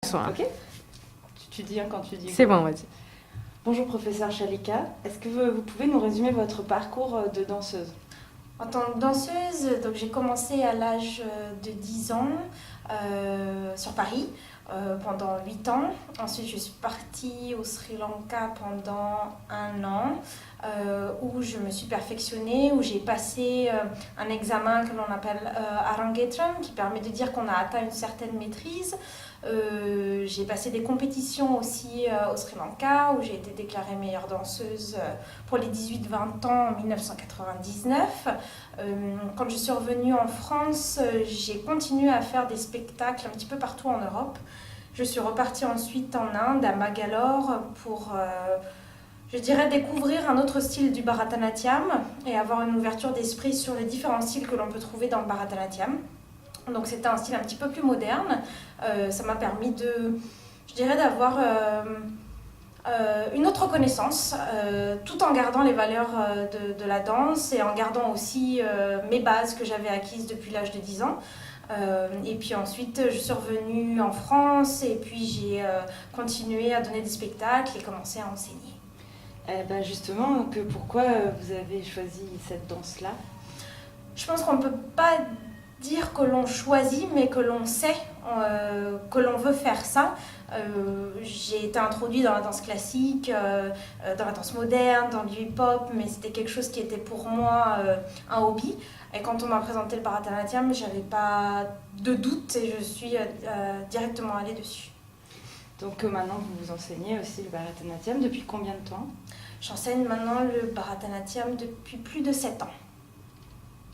Bonsoir. Ok. Tu dis quand tu dis. C'est bon, vas-y. Bonjour professeur Chalika, est-ce que vous pouvez nous résumer votre parcours de danseuse? En tant que danseuse, donc j'ai commencé à l'âge de 10 ans sur Paris pendant 8 ans. Ensuite, je suis partie au Sri Lanka pendant 1 an où je me suis perfectionnée, où j'ai passé un examen que l'on appelle Arangetram, qui permet de dire qu'on a atteint une certaine maîtrise. J'ai passé des compétitions aussi au Sri Lanka où j'ai été déclarée meilleure danseuse pour les 18-20 ans en 1999. Quand je suis revenue en France, j'ai continué à faire des spectacles un petit peu partout en Europe. Je suis repartie ensuite en Inde, à Bangalore, pour, je dirais, découvrir un autre style du Bharatanatyam et avoir une ouverture d'esprit sur les différents styles que l'on peut trouver dans le Bharatanatyam. Donc c'était un style un petit peu plus moderne. Ça m'a permis de, je dirais, d'avoir une autre connaissance, tout en gardant les valeurs de la danse et en gardant aussi mes bases que j'avais acquises depuis l'âge de 10 ans. Et puis ensuite, je suis revenue en France et puis j'ai continué à donner des spectacles et commencé à enseigner. Justement, pourquoi vous avez choisi cette danse-là? Je pense qu'on ne peut pas dire que l'on choisit, mais que l'on sait que l'on veut faire ça. J'ai été introduite dans la danse classique, dans la danse moderne, dans du hip-hop, mais c'était quelque chose qui était pour moi un hobby. Et quand on m'a présenté le Bharatanatyam, j'avais pas de doute et je suis directement allée dessus. Donc maintenant vous enseignez aussi le Bharatanatyam, depuis combien de temps? J'enseigne maintenant le Bharatanatyam depuis plus de 7 ans.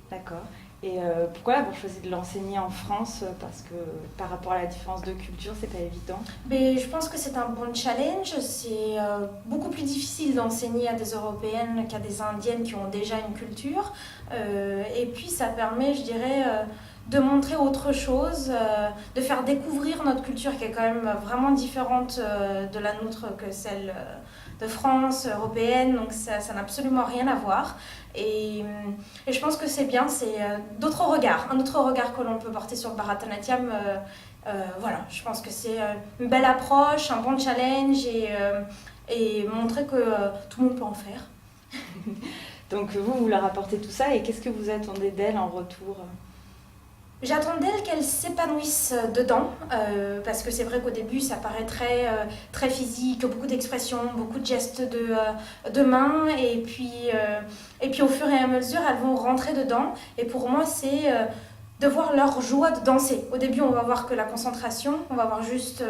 D'accord. Et pourquoi avoir choisi de l'enseigner en France? Parce que par rapport à la différence de culture, c'est pas évident. Mais je pense que c'est un bon challenge. C'est beaucoup plus difficile d'enseigner à des Européennes qu'à des Indiennes qui ont déjà une culture. Et puis ça permet, je dirais, de montrer autre chose, de faire découvrir notre culture qui est quand même vraiment différente de la nôtre que celle de France, européenne. Donc ça n'a absolument rien à voir. Et je pense que c'est bien, c'est d'autres regards, un autre regard que l'on peut porter sur le Bharatanatyam. Voilà, je pense que c'est une belle approche, un bon challenge et montrer que tout le monde peut en faire. Donc vous leur apportez tout ça et qu'est-ce que vous attendez d'elle en retour? J'attends d'elle qu'elle s'épanouisse dedans, parce que c'est vrai qu'au début ça paraît très physique, beaucoup d'expressions, beaucoup de gestes de main, et puis au fur et à mesure elles vont rentrer dedans. Et pour moi c'est de voir leur joie de danser. Au début on va voir que la concentration, on va voir juste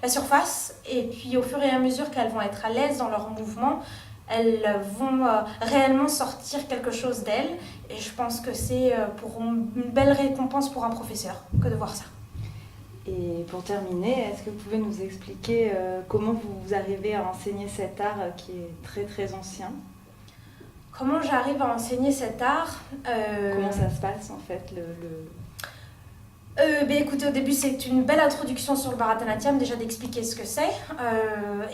la surface, et puis au fur et à mesure qu'elles vont être à l'aise dans leurs mouvements, elles vont réellement sortir quelque chose d'elles. Et je pense que c'est pour une belle récompense pour un professeur que de voir ça. Et pour terminer, est-ce que vous pouvez nous expliquer comment vous arrivez à enseigner cet art qui est très très ancien? Comment j'arrive à enseigner cet art Comment ça se passe en fait Écoutez, au début c'est une belle introduction sur le Bharatanatyam, déjà d'expliquer ce que c'est,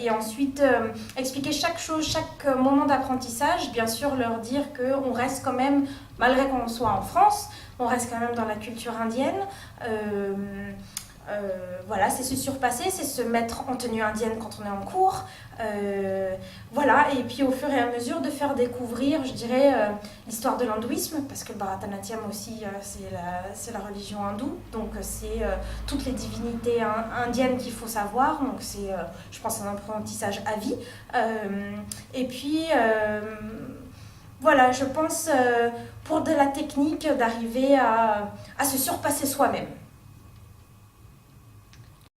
et ensuite expliquer chaque chose, chaque moment d'apprentissage, bien sûr leur dire qu'on reste quand même, malgré qu'on soit en France, on reste quand même dans la culture indienne. Voilà, c'est se surpasser, c'est se mettre en tenue indienne quand on est en cours. Voilà, et puis au fur et à mesure de faire découvrir, je dirais, l'histoire de l'hindouisme, parce que le Bharatanatyam aussi, c'est la religion hindoue, donc c'est toutes les divinités indiennes qu'il faut savoir, donc c'est, je pense, un apprentissage à vie. Et puis, voilà, je pense, pour de la technique, d'arriver à se surpasser soi-même.